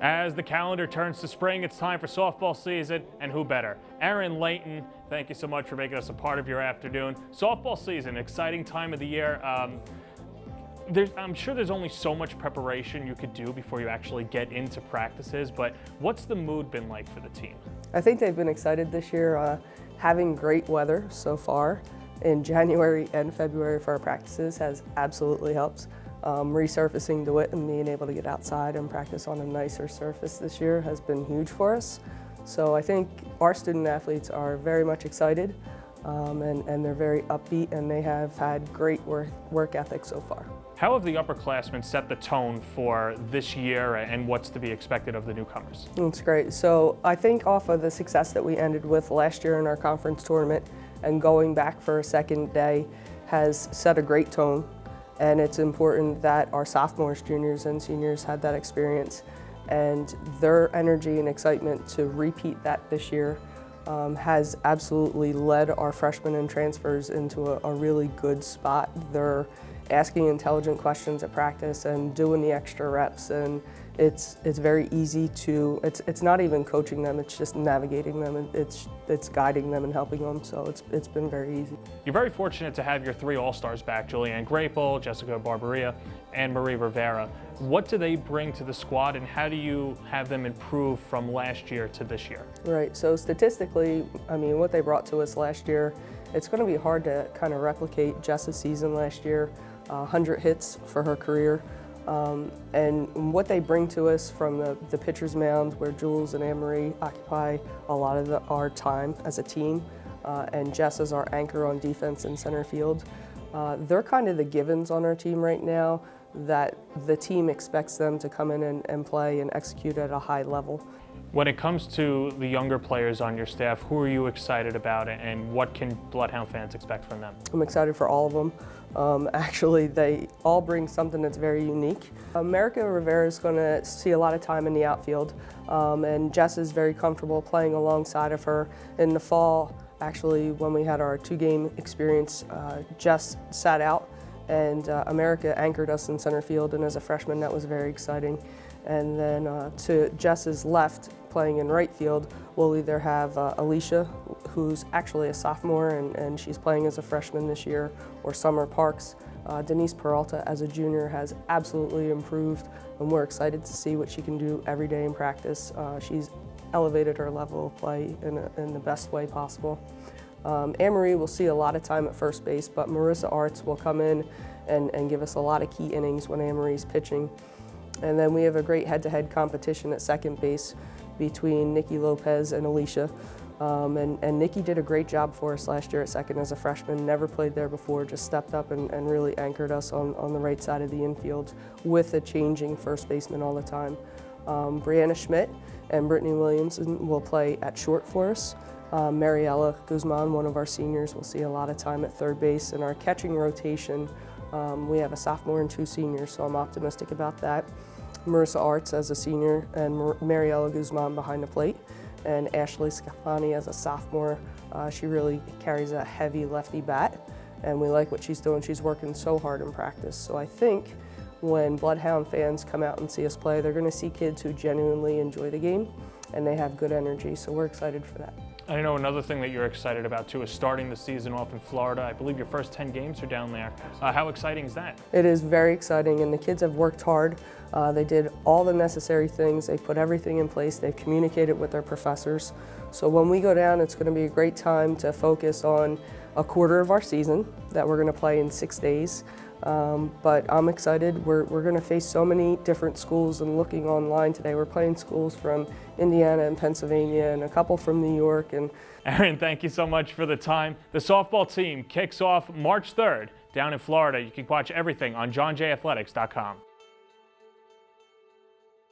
As the calendar turns to spring, it's time for softball season, and who better? Erin Layton, thank you so much for making us a part of your afternoon. Softball season, exciting time of the year. I'm sure there's only so much preparation you could do before you actually get into practices, but what's the mood been like for the team? I think they've been excited this year, having great weather so far in January and February for our practices has absolutely helped. Resurfacing DeWitt and being able to get outside and practice on a nicer surface this year has been huge for us. So I think our student athletes are very much excited and they're very upbeat, and they have had great work ethic so far. How have the upperclassmen set the tone for this year and what's to be expected of the newcomers? It's great. So I think off of the success that we ended with last year in our conference tournament and going back for a second day has set a great tone. And it's important that our sophomores, juniors, and seniors had that experience, and their energy and excitement to repeat that this year has absolutely led our freshmen and transfers into a really good spot. They're asking intelligent questions at practice and doing the extra reps, and it's very easy to, it's not even coaching them, it's just navigating them, and it's guiding them and helping them, so it's been very easy. You're very fortunate to have your three All-Stars back, Julianne Grapel, Jessica Barberia, and Marie Rivera. What do they bring to the squad, and how do you have them improve from last year to this year? Right, so statistically, I mean, what they brought to us last year, it's going to be hard to kind of replicate Jess's season last year, 100 hits for her career. And what they bring to us from the pitcher's mound, where Jules and Anne-Marie occupy a lot of our time as a team, and Jess is our anchor on defense and center field. They're kind of the givens on our team right now that the team expects them to come in and play and execute at a high level. When it comes to the younger players on your staff, who are you excited about, and what can Bloodhound fans expect from them? I'm excited for all of them. Actually, they all bring something that's very unique. America Rivera is going to see a lot of time in the outfield, and Jess is very comfortable playing alongside of her. In the fall, actually, when we had our two-game experience, Jess sat out, and America anchored us in center field, and as a freshman, that was very exciting. And then to Jess's left, playing in right field, we'll either have Alicia, who's actually a sophomore and she's playing as a freshman this year, or Summer Parks. Denise Peralta, as a junior, has absolutely improved, and we're excited to see what she can do every day in practice. She's elevated her level of play in the best way possible. Anne-Marie will see a lot of time at first base, but Marissa Arts will come in and give us a lot of key innings when Anne-Marie's pitching. And then we have a great head-to-head competition at second base between Nikki Lopez and Alicia. And Nikki did a great job for us last year at second as a freshman, never played there before, just stepped up and really anchored us on the right side of the infield with a changing first baseman all the time. Brianna Schmidt and Brittany Williamson will play at short for us. Mariella Guzman, one of our seniors, will see a lot of time at third base. In our catching rotation, we have a sophomore and two seniors, so I'm optimistic about that. Marissa Arts as a senior, and Mariella Guzman behind the plate, and Ashley Scafani as a sophomore. She really carries a heavy lefty bat, and we like what she's doing. She's working so hard in practice. So I think when Bloodhound fans come out and see us play, they're going to see kids who genuinely enjoy the game, and they have good energy, so we're excited for that. I know another thing that you're excited about too is starting the season off in Florida. I believe your first 10 games are down there. How exciting is that? It is very exciting, and the kids have worked hard. They did all the necessary things. They put everything in place. They've communicated with their professors. So when we go down, it's going to be a great time to focus on a quarter of our season that we're going to play in 6 days. But I'm excited. We're going to face so many different schools, and looking online today, we're playing schools from Indiana and Pennsylvania and a couple from New York. And Erin, thank you so much for the time. The softball team kicks off March 3rd down in Florida. You can watch everything on johnjathletics.com.